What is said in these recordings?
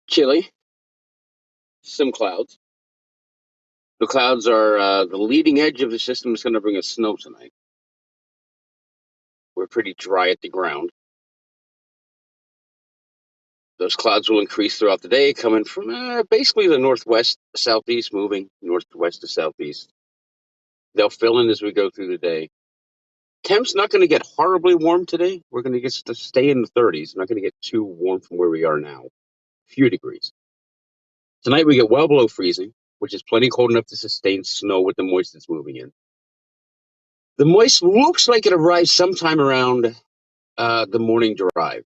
Chilly, some clouds. The clouds are the leading edge of the system is going to bring us snow tonight. We're pretty dry at the ground. Those clouds will increase throughout the day, coming from basically the northwest, southeast, moving northwest to southeast. They'll fill in as we go through the day. Temp's not going to get horribly warm today. We're going to get to stay in the 30s. Not going to get too warm from where we are now. A few degrees. Tonight we get well below freezing, which is plenty cold enough to sustain snow with the moist that's moving in. The moist looks like it arrives sometime around the morning drive.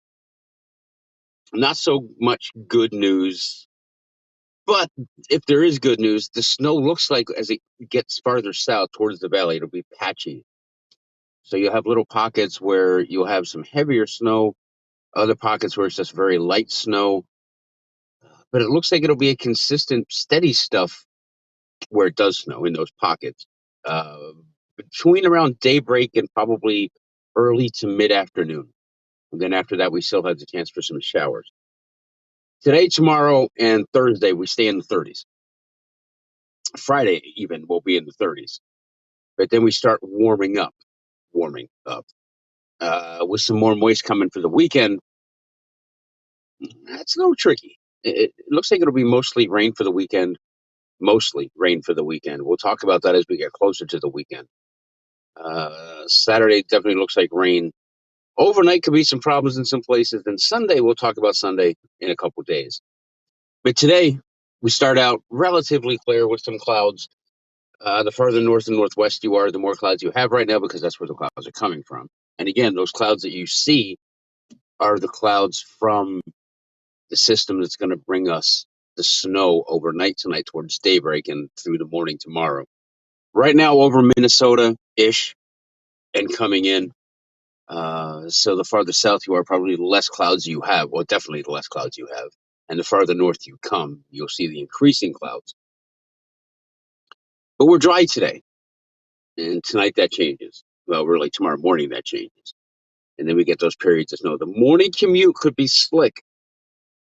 Not so much good news, but if there is good news, the snow looks like as it gets farther south towards the valley, it'll be patchy. So you'll have little pockets where you'll have some heavier snow, other pockets where it's just very light snow. But it looks like it'll be a consistent, steady stuff where it does snow in those pockets. Uh, Between around daybreak and probably early to mid afternoon. And then after that, we still have the chance for some showers. Today, tomorrow, and Thursday, we stay in the 30s. Friday, even, will be in the 30s. But then we start warming up. With some more moist coming for the weekend, that's a little tricky. It looks like it'll be mostly rain for the weekend. Mostly rain for the weekend. We'll talk about that as we get closer to the weekend. Saturday definitely looks like rain. Overnight could be some problems in some places. Then Sunday, we'll talk about Sunday in a couple days. But today, we start out relatively clear with some clouds. The further north and northwest you are, the more clouds you have right now because that's where the clouds are coming from. And again, those clouds that you see are the clouds from the system that's going to bring us the snow overnight tonight towards daybreak and through the morning tomorrow. Right now, over Minnesota-ish and coming in. So the farther south you are, probably the less clouds you have. Well, definitely the less clouds you have. And the farther north you come, you'll see the increasing clouds. But we're dry today. And tonight that changes. Well, really, tomorrow morning that changes. And then we get those periods of snow. The morning commute could be slick,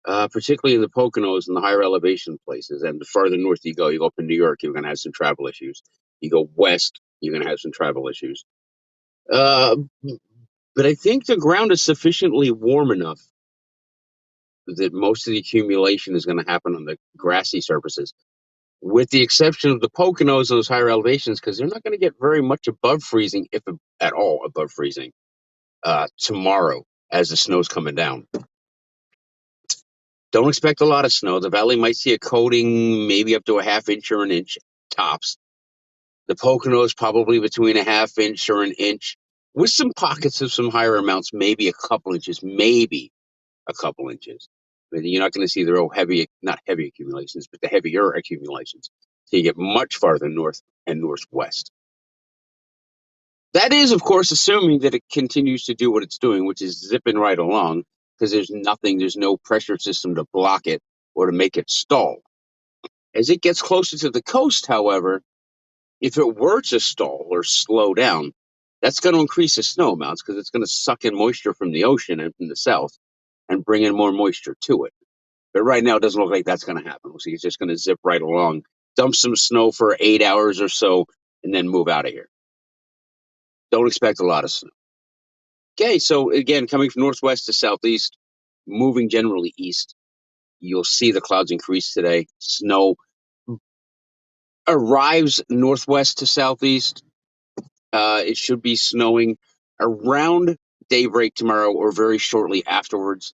particularly in the Poconos and the higher elevation places. And the farther north you go up in New York, you're going to have some travel issues. You go west, you're going to have some travel issues. Uh, but I think the ground is sufficiently warm enough that most of the accumulation is going to happen on the grassy surfaces, with the exception of the Poconos, those higher elevations, because they're not going to get very much above freezing, if at all above freezing, tomorrow as the snow's coming down. Don't expect a lot of snow. The valley might see a coating, maybe up to a half inch or an inch tops. The Poconos probably between a half inch or an inch, with some pockets of some higher amounts, maybe a couple inches, maybe a couple inches. But you're not going to see the real heavy, not heavy accumulations, but the heavier accumulations. So you get much farther north and northwest. That is, of course, assuming that it continues to do what it's doing, which is zipping right along, because there's no pressure system to block it or to make it stall. As it gets closer to the coast, however, if it were to stall or slow down, that's going to increase the snow amounts because it's going to suck in moisture from the ocean and from the south and bring in more moisture to it. But right now, it doesn't look like that's going to happen. So it's just going to zip right along, dump some snow for 8 hours or so, and then move out of here. Don't expect a lot of snow. Okay, so again, coming from northwest to southeast, moving generally east, you'll see the clouds increase today. Snow arrives northwest to southeast. It should be snowing around daybreak tomorrow or very shortly afterwards.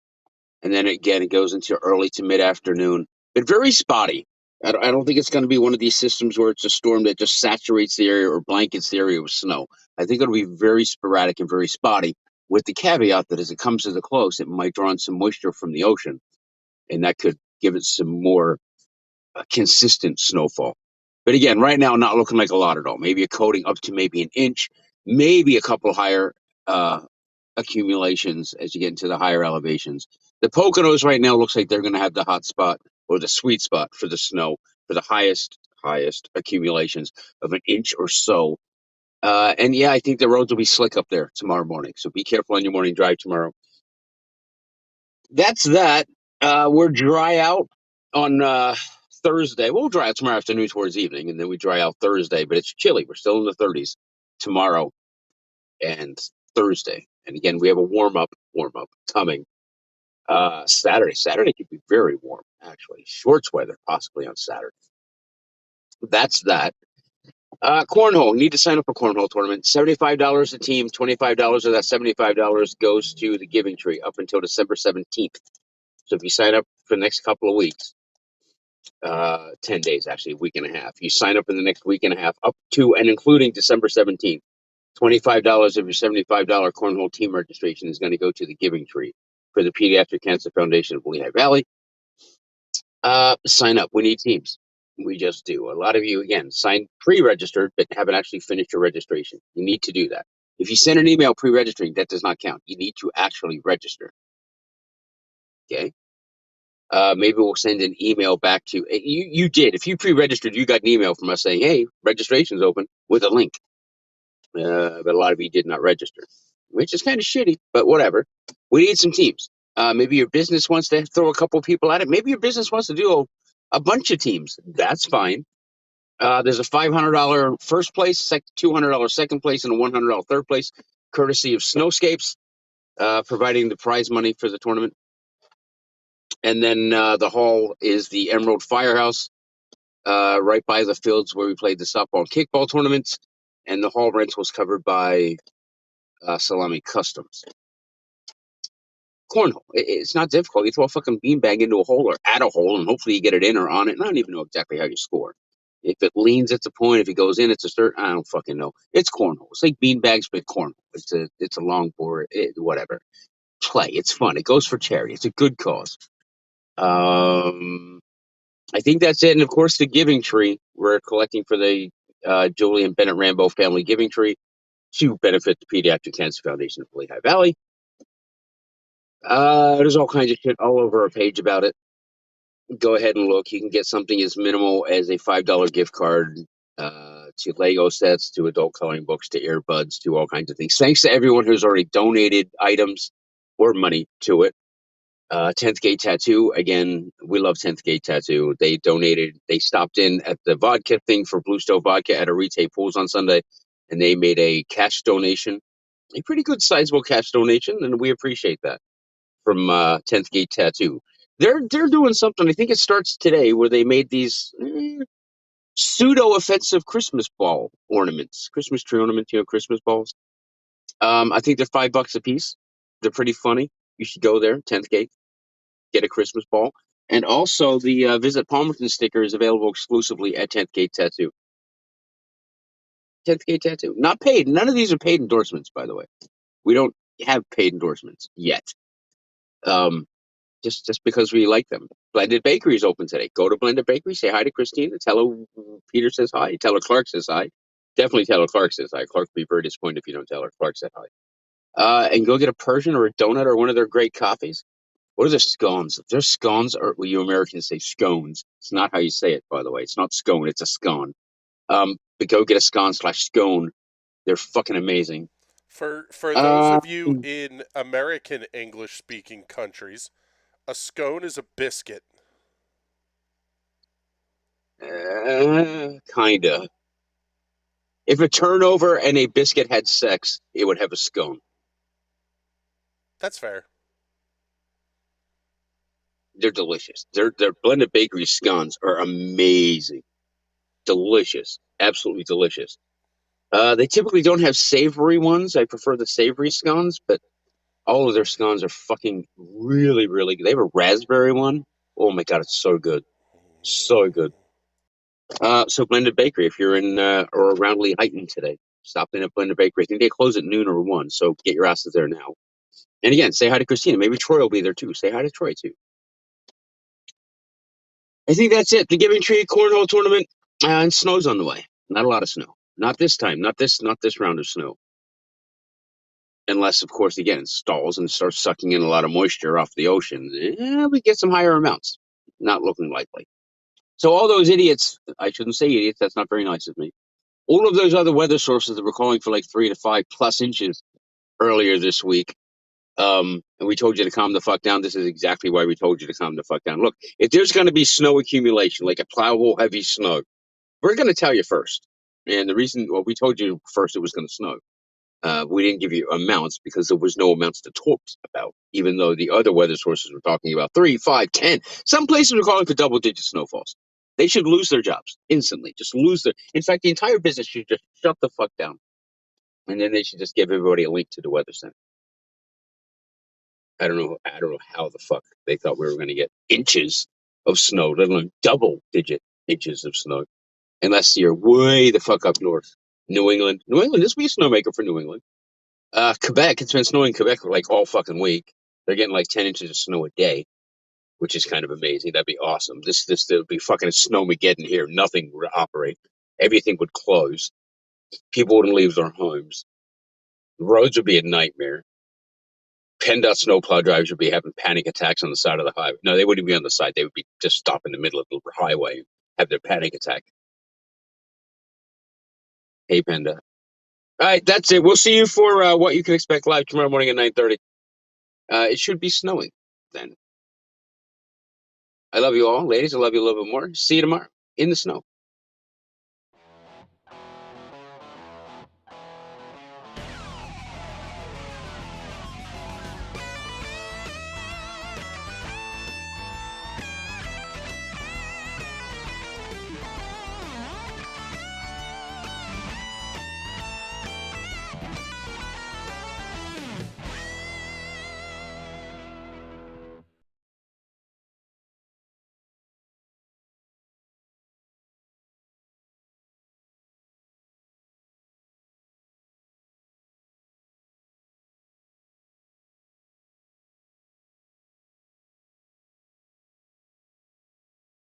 And then again, it goes into early to mid afternoon, but very spotty. I don't think it's going to be one of these systems where it's a storm that just saturates the area or blankets the area with snow. I think it'll be very sporadic and very spotty, with the caveat that as it comes to the close, it might draw in some moisture from the ocean, and that could give it some more consistent snowfall. But again, right now, not looking like a lot at all. Maybe a coating up to maybe an inch, maybe a couple higher accumulations as you get into the higher elevations. The Poconos right now looks like they're going to have the hot spot or the sweet spot for the snow for the highest accumulations of an inch or so. And yeah, I think the roads will be slick up there tomorrow morning. So be careful on your morning drive tomorrow. That's that. We're dry out on Thursday. We'll dry out tomorrow afternoon towards evening, and then we dry out Thursday. But it's chilly. We're still in the 30s tomorrow and Thursday. And again, we have a warm up coming. Saturday. Saturday could be very warm, actually. Shorts weather, possibly on Saturday. That's that. Cornhole. Need to sign up for cornhole tournament. $75 a team. $25 of that $75 goes to the Giving Tree up until December 17th. So if you sign up for the next couple of weeks, 10 days, actually, a week and a half. You sign up in the next week and a half up to and including December 17th. $25 of your $75 cornhole team registration is going to go to the Giving Tree for the Pediatric Cancer Foundation of Lehigh Valley. Sign up. We need teams. We just do. A lot of you, again, signed pre-registered, but haven't actually finished your registration. You need to do that. If you send an email pre-registering, that does not count. You need to actually register. Okay. Maybe we'll send an email back to you. You did. If you pre-registered, you got an email from us saying, "Hey, registration's open," with a link. But a lot of you did not register, which is kind of shitty. But whatever. We need some teams. Maybe your business wants to throw a couple people at it. Maybe your business wants to do a bunch of teams. That's fine. There's a $500 first place, $200 second place, and a $100 third place, courtesy of Snowscapes, providing the prize money for the tournament. And then the hall is the Emerald Firehouse, right by the fields where we played the softball and kickball tournaments. And the hall rent was covered by Salami Customs. Cornhole. It's not difficult. You throw a fucking beanbag into a hole or at a hole, and hopefully you get it in or on it. And I don't even know exactly how you score. If it leans, it's a point. If it goes in, it's a cert. I don't fucking know. It's cornhole. It's like beanbags, but cornhole. It's a long board. Whatever. Play. It's fun. It goes for charity. It's a good cause. I think that's it. And of course, the Giving Tree. We're collecting for the Julian Bennett Rambo Family Giving Tree to benefit the Pediatric Cancer Foundation of Lehigh Valley. There's all kinds of shit all over our page about it. Go ahead and look. You can get something as minimal as a $5 gift card to Lego sets, to adult coloring books, to earbuds, to all kinds of things. Thanks to everyone who's already donated items or money to it. 10th Gate Tattoo, again, we love 10th Gate Tattoo. They donated, they stopped in at the vodka thing for Blue Stove Vodka at Arite Pools on Sunday, and they made a cash donation, a pretty good sizable cash donation, and we appreciate that from 10th Gate Tattoo. They're doing something, I think it starts today, where they made these pseudo-offensive Christmas ball ornaments, Christmas tree ornaments, Christmas balls. I think they're $5 a piece. They're pretty funny. You should go there, 10th Gate. Get a Christmas ball. And also the Visit Palmerton sticker is available exclusively at 10th Gate Tattoo. 10th Gate Tattoo. Not paid. None of these are paid endorsements, by the way. We don't have paid endorsements yet. Just because we like them. Blended Bakery is open today. Go to Blended Bakery. Say hi to Christina. Tell her Peter says hi. Tell her Clark says hi. Definitely tell her Clark says hi. Clark will be very disappointed if you don't tell her Clark said hi. And go get a Persian or a donut or one of their great coffees. What are their scones? Their scones are, well, you Americans say scones. It's not how you say it, by the way. It's not scone. It's a scone. But go get a scone/scone. They're fucking amazing. For those of you in American English speaking countries, a scone is a biscuit. Kinda. If a turnover and a biscuit had sex, it would have a scone. That's fair. They're delicious. Their Blended Bakery scones are amazing. Delicious. Absolutely delicious. They typically don't have savory ones. I prefer the savory scones, but all of their scones are fucking really, really good. They have a raspberry one. Oh my god, it's so good. So good. So Blended Bakery, if you're in or around Lehighton today, stop in at Blended Bakery. I think they close at noon or 1, so get your asses there now. And again, say hi to Christina. Maybe Troy will be there too. Say hi to Troy too. I think that's it. The Giving Tree Cornhole Tournament, and snow's on the way. Not a lot of snow. Not this time. Not this round of snow. Unless, of course, again, it stalls and starts sucking in a lot of moisture off the ocean. We get some higher amounts. Not looking likely. So all those idiots, I shouldn't say idiots, that's not very nice of me. All of those other weather sources that were calling for like 3 to 5 plus inches earlier this week, And we told you to calm the fuck down. This is exactly why we told you to calm the fuck down. Look, if there's going to be snow accumulation, like a plowable heavy snow, we're going to tell you first. And the reason, well, we told you first it was going to snow. We didn't give you amounts because there was no amounts to talk about, even though the other weather sources were talking about 3, 5, 10. Some places were calling for double-digit snowfalls. They should lose their jobs instantly. Just lose their. In fact, the entire business should just shut the fuck down, and then they should just give everybody a link to the weather center. I don't know. I don't know how the fuck they thought we were going to get inches of snow, let alone double-digit inches of snow, unless you're way the fuck up north. New England. New England, this will be a snowmaker for New England. Quebec, it's been snowing in Quebec like all fucking week. They're getting like 10 inches of snow a day, which is kind of amazing. That'd be awesome. This would be fucking snowmageddon here. Nothing would operate. Everything would close. People wouldn't leave their homes. Roads would be a nightmare. PennDOT snowplow drivers would be having panic attacks on the side of the highway. No, they wouldn't be on the side. They would be just stop in the middle of the highway and have their panic attack. Hey, PennDOT. All right, that's it. We'll see you for what you can expect live tomorrow morning at 9:30. It should be snowing then. I love you all, ladies. I love you a little bit more. See you tomorrow in the snow.